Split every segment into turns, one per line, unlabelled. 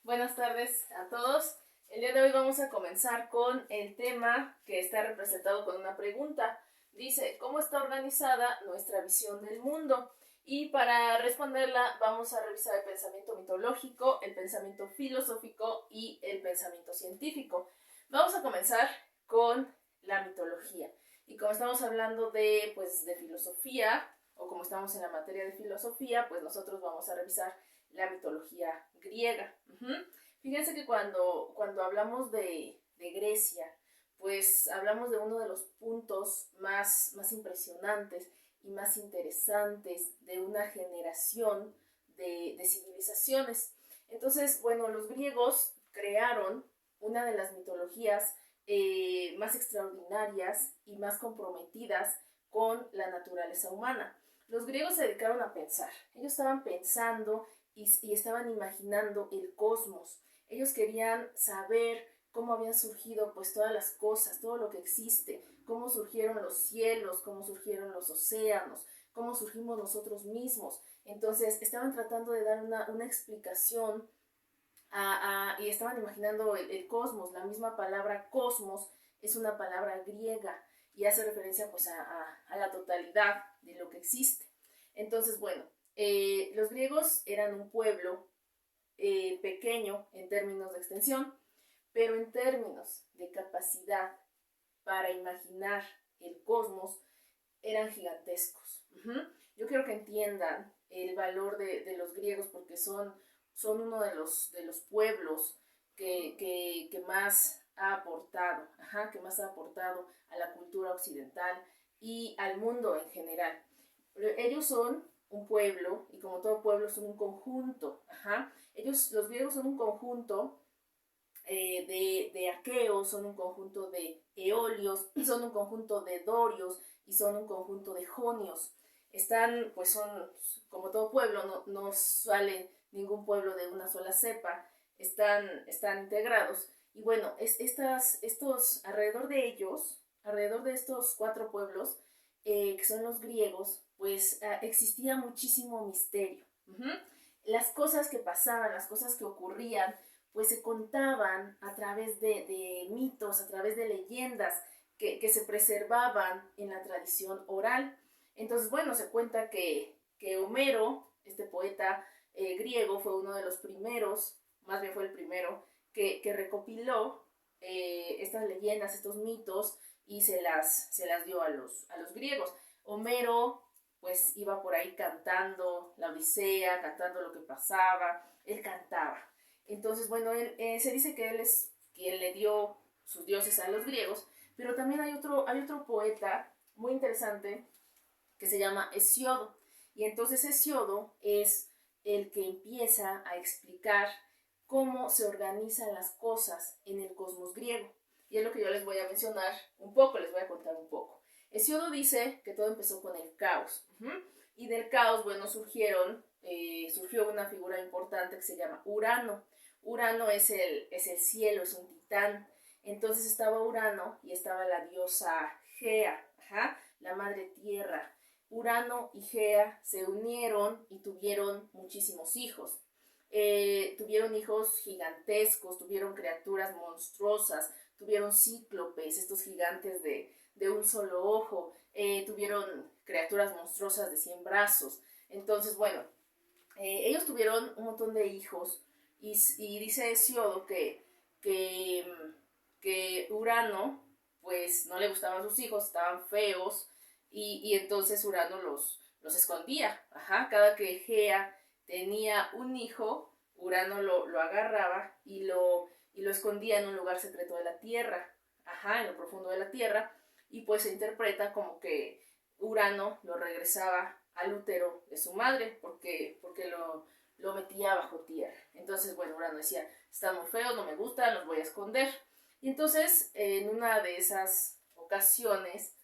Buenas tardes a todos. El día de hoy vamos a comenzar con el tema que está representado con una pregunta. Dice, ¿cómo está organizada nuestra visión del mundo? Y para responderla vamos a revisar el pensamiento mitológico, el pensamiento filosófico y el pensamiento científico. Vamos a comenzar con la mitología. Y como estamos hablando de filosofía, o como estamos en la materia de filosofía, pues nosotros vamos a revisar la mitología griega. Fíjense que cuando hablamos de Grecia, pues hablamos de uno de los puntos más impresionantes y más interesantes de una generación de civilizaciones. Entonces, bueno, los griegos crearon una de las mitologías más extraordinarias y más comprometidas con la naturaleza humana. Los griegos se dedicaron a pensar. Ellos estaban pensando y estaban imaginando el cosmos. Ellos querían saber cómo habían surgido pues todas las cosas, todo lo que existe, cómo surgieron los cielos, cómo surgieron los océanos, cómo surgimos nosotros mismos. Entonces estaban tratando de dar una explicación y estaban imaginando el cosmos. La misma palabra cosmos es una palabra griega y hace referencia pues a la totalidad de lo que existe. Entonces, bueno, los griegos eran un pueblo pequeño en términos de extensión, pero en términos de capacidad para imaginar el cosmos eran gigantescos. Yo quiero que entiendan el valor de los griegos porque son uno de los pueblos que más ha aportado, que más ha aportado a la cultura occidental y al mundo en general. Ellos son un pueblo y como todo pueblo son un conjunto. Los griegos son un conjunto de aqueos, son un conjunto de eolios, son un conjunto de dorios y son un conjunto de jonios. Son como todo pueblo, no sale ningún pueblo de una sola cepa, están integrados. Y bueno, alrededor de ellos, alrededor de estos cuatro pueblos, que son los griegos, pues existía muchísimo misterio. Las cosas que pasaban, las cosas que ocurrían, pues se contaban a través de mitos, a través de leyendas que se preservaban en la tradición oral. Entonces, bueno, se cuenta que Homero, este poeta griego, fue uno de los primeros, más bien fue el primero, que recopiló estas leyendas, estos mitos, y se las dio a los griegos. Homero pues iba por ahí cantando la Odisea, cantando lo que pasaba, él cantaba. Entonces, bueno, se dice que él es quien le dio sus dioses a los griegos, pero también hay otro poeta muy interesante que se llama Hesiodo. Y entonces Hesiodo es el que empieza a explicar cómo se organizan las cosas en el cosmos griego. Y es lo que yo les voy a mencionar un poco, les voy a contar un poco. Hesiodo dice que todo empezó con el caos. Y del caos, bueno, surgió una figura importante que se llama Urano. Urano es el cielo, es un titán. Entonces estaba Urano y estaba la diosa Gea, la madre tierra. Urano y Gea se unieron y tuvieron muchísimos hijos. Tuvieron hijos gigantescos, tuvieron criaturas monstruosas, tuvieron cíclopes, estos gigantes de un solo ojo, tuvieron criaturas monstruosas de 100 brazos. Entonces, bueno, ellos tuvieron un montón de hijos y dice Hesiodo que Urano pues no le gustaban sus hijos, estaban feos y entonces Urano los escondía. Cada que Gea tenía un hijo, Urano lo agarraba y lo escondía en un lugar secreto de la Tierra, en lo profundo de la Tierra, y pues se interpreta como que Urano lo regresaba al útero de su madre porque lo metía bajo tierra. Entonces, bueno, Urano decía, están muy feos, no me gustan, los voy a esconder. Y entonces, en una de esas ocasiones,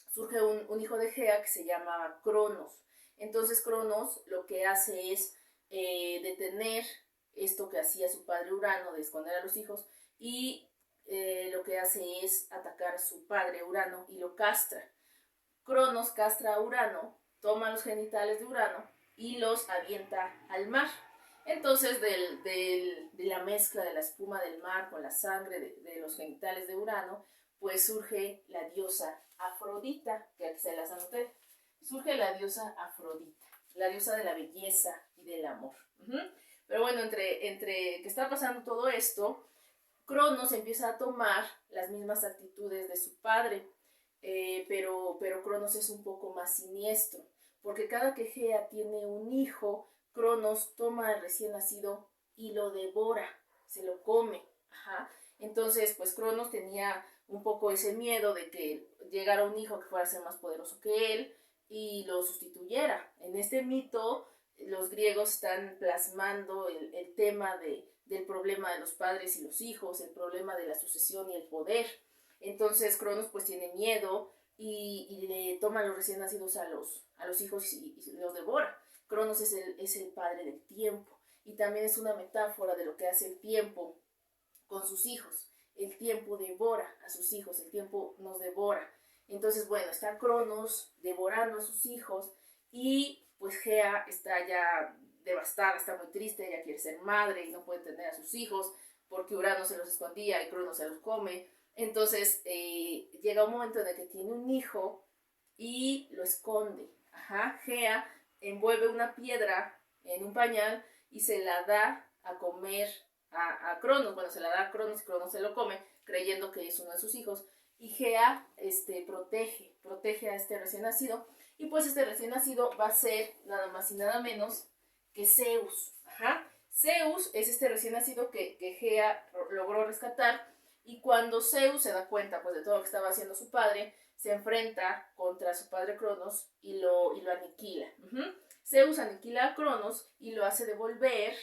surge un hijo de Gea que se llama Cronos. Entonces, Cronos lo que hace es detener esto que hacía su padre Urano, de esconder a los hijos, y lo que hace es atacar a su padre Urano y lo castra. Cronos castra a Urano, toma los genitales de Urano y los avienta al mar. Entonces, de la mezcla de la espuma del mar con la sangre de los genitales de Urano, pues surge la diosa Afrodita, que aquí se las anoté. Surge la diosa Afrodita, la diosa de la belleza y del amor. Pero bueno, entre que está pasando todo esto, Cronos empieza a tomar las mismas actitudes de su padre, pero Cronos es un poco más siniestro, porque cada que Gea tiene un hijo, Cronos toma al recién nacido y lo devora, se lo come. Ajá. Entonces, pues Cronos tenía un poco ese miedo de que llegara un hijo que fuera a ser más poderoso que él y lo sustituyera. En este mito, los griegos están plasmando el tema del problema de los padres y los hijos, el problema de la sucesión y el poder. Entonces Cronos pues tiene miedo y le toma los recién nacidos a los hijos y los devora. Cronos es el padre del tiempo y también es una metáfora de lo que hace el tiempo con sus hijos. El tiempo devora a sus hijos, el tiempo nos devora. Entonces, bueno, está Cronos devorando a sus hijos y pues Gea está ya devastada, está muy triste, ella quiere ser madre y no puede tener a sus hijos porque Urano se los escondía y Cronos se los come. Entonces llega un momento en el que tiene un hijo y lo esconde. Ajá. Gea envuelve una piedra en un pañal y se la da a comer a Cronos. Bueno, se la da a Cronos y Cronos se lo come creyendo que es uno de sus hijos. Y Gea protege a este recién nacido. Y pues este recién nacido va a ser nada más y nada menos que Zeus. Ajá. Zeus es este recién nacido que Gea logró rescatar. Y cuando Zeus se da cuenta pues de todo lo que estaba haciendo su padre, se enfrenta contra su padre Cronos y lo aniquila. Zeus aniquila a Cronos y lo hace devolver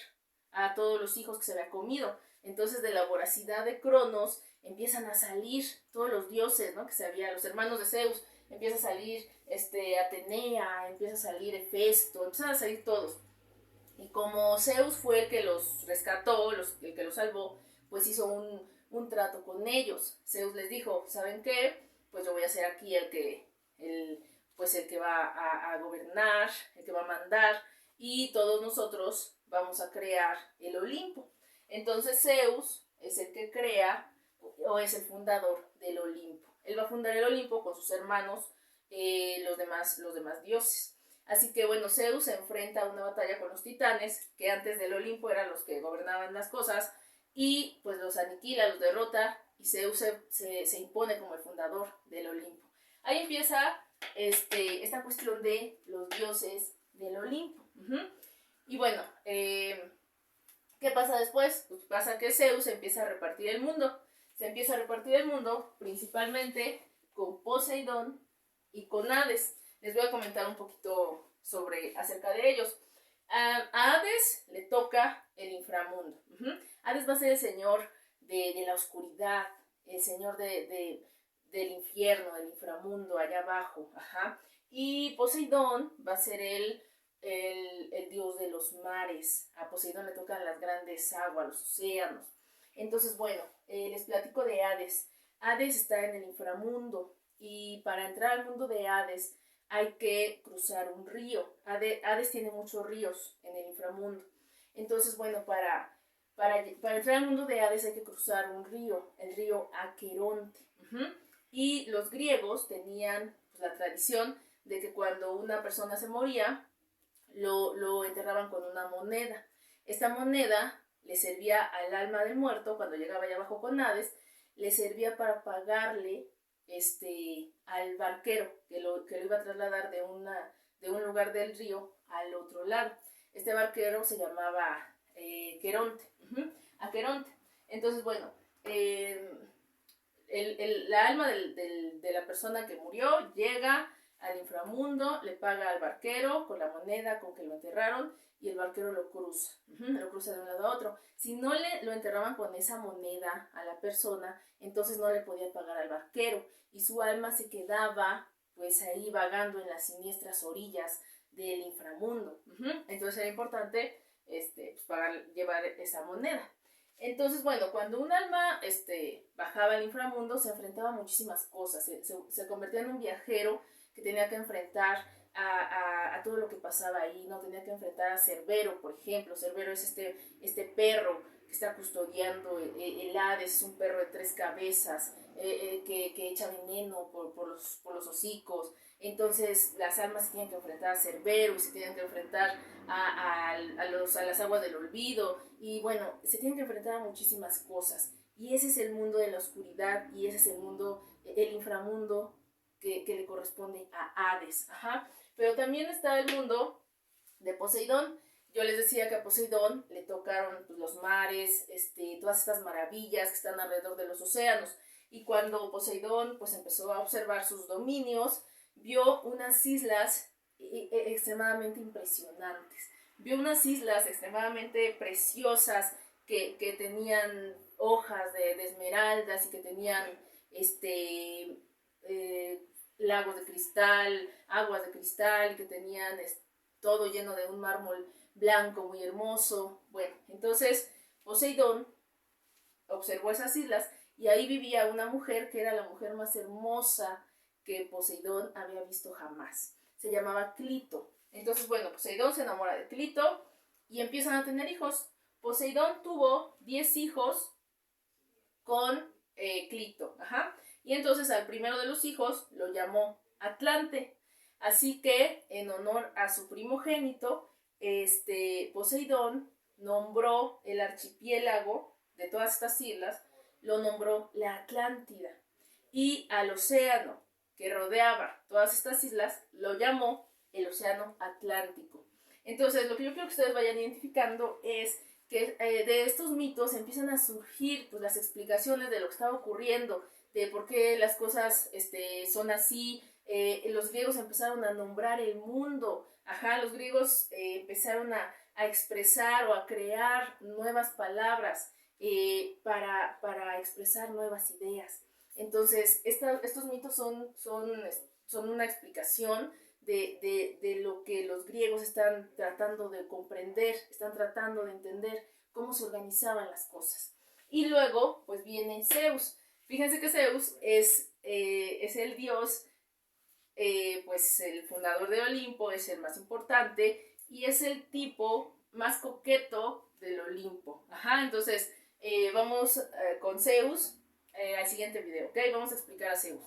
a todos los hijos que se había comido. Entonces de la voracidad de Cronos empiezan a salir todos los dioses, ¿no? Que se había, los hermanos de Zeus, empieza a salir Atenea, empieza a salir Hefesto, empiezan a salir todos. Y como Zeus fue el que los rescató, el que los salvó, pues hizo un trato con ellos. Zeus les dijo, ¿saben qué? Pues yo voy a ser aquí el que va a gobernar, el que va a mandar, y todos nosotros vamos a crear el Olimpo. Entonces Zeus es el que crea o es el fundador del Olimpo. Él va a fundar el Olimpo con sus hermanos, los demás dioses. Así que bueno, Zeus se enfrenta a una batalla con los titanes, que antes del Olimpo eran los que gobernaban las cosas, y pues los aniquila, los derrota, y Zeus se impone como el fundador del Olimpo. Ahí empieza esta cuestión de los dioses del Olimpo. Y bueno, ¿qué pasa después? Pues pasa que Zeus empieza a repartir el mundo. Se empieza a repartir el mundo principalmente con Poseidón y con Hades. Les voy a comentar un poquito acerca de ellos. A Hades le toca el inframundo. Hades va a ser el señor de la oscuridad, el señor del infierno, del inframundo, allá abajo. Ajá. Y Poseidón va a ser el dios de los mares. A Poseidón le tocan las grandes aguas, los océanos. Entonces, bueno, les platico de Hades. Hades está en el inframundo y para entrar al mundo de Hades hay que cruzar un río. Hades tiene muchos ríos en el inframundo. Entonces, bueno, para entrar al mundo de Hades hay que cruzar un río, el río Aqueronte. Y los griegos tenían pues, la tradición de que cuando una persona se moría, lo enterraban con una moneda. Esta moneda le servía al alma del muerto, cuando llegaba allá abajo con Hades, le servía para pagarle al barquero que lo iba a trasladar de un lugar del río al otro lado. Este barquero se llamaba Queronte. Aqueronte. Entonces, bueno, la alma de la persona que murió llega al inframundo, le paga al barquero con la moneda con que lo enterraron y el barquero lo cruza de un lado a otro. Si no lo enterraban con esa moneda a la persona, entonces no le podía pagar al barquero y su alma se quedaba pues ahí vagando en las siniestras orillas del inframundo. Entonces era importante pues, llevar esa moneda. Entonces, bueno, cuando un alma bajaba al inframundo se enfrentaba a muchísimas cosas, se convertía en un viajero que tenía que enfrentar a todo lo que pasaba ahí, ¿no? Tenía que enfrentar a Cerbero, por ejemplo. Cerbero es este perro que está custodiando el Hades, es un perro de 3 cabezas, que echa veneno por los hocicos. Entonces las almas se tienen que enfrentar a Cerbero y se tienen que enfrentar a las aguas del olvido, y bueno, se tienen que enfrentar a muchísimas cosas. Y ese es el mundo de la oscuridad, y ese es el mundo, el inframundo que le corresponde a Hades. Ajá. Pero también está el mundo de Poseidón. Yo les decía que a Poseidón le tocaron pues, los mares, todas estas maravillas que están alrededor de los océanos. Y cuando Poseidón pues, empezó a observar sus dominios, vio unas islas extremadamente impresionantes. Vio unas islas extremadamente preciosas que tenían hojas de esmeraldas y que tenían lagos de cristal, aguas de cristal, y que tenían todo lleno de un mármol blanco muy hermoso. Bueno, entonces Poseidón observó esas islas y ahí vivía una mujer que era la mujer más hermosa que Poseidón había visto jamás. Se llamaba Clito. Entonces, bueno, Poseidón se enamora de Clito y empiezan a tener hijos. Poseidón tuvo 10 hijos con Clito. Ajá. Y entonces al primero de los hijos lo llamó Atlante. Así que en honor a su primogénito, Poseidón nombró el archipiélago de todas estas islas, lo nombró la Atlántida. Y al océano que rodeaba todas estas islas lo llamó el Océano Atlántico. Entonces, lo que yo quiero que ustedes vayan identificando es que de estos mitos empiezan a surgir pues, las explicaciones de lo que estaba ocurriendo, de por qué las cosas son así. Los griegos empezaron a nombrar el mundo. Ajá, los griegos empezaron a expresar o a crear nuevas palabras para expresar nuevas ideas. Entonces, estos mitos son una explicación de lo que los griegos están tratando de comprender, están tratando de entender cómo se organizaban las cosas. Y luego, pues viene Zeus. Fíjense que Zeus es el dios, pues el fundador de Olimpo, es el más importante y es el tipo más coqueto del Olimpo. Ajá, entonces vamos con Zeus al siguiente video, ¿ok? Vamos a explicar a Zeus.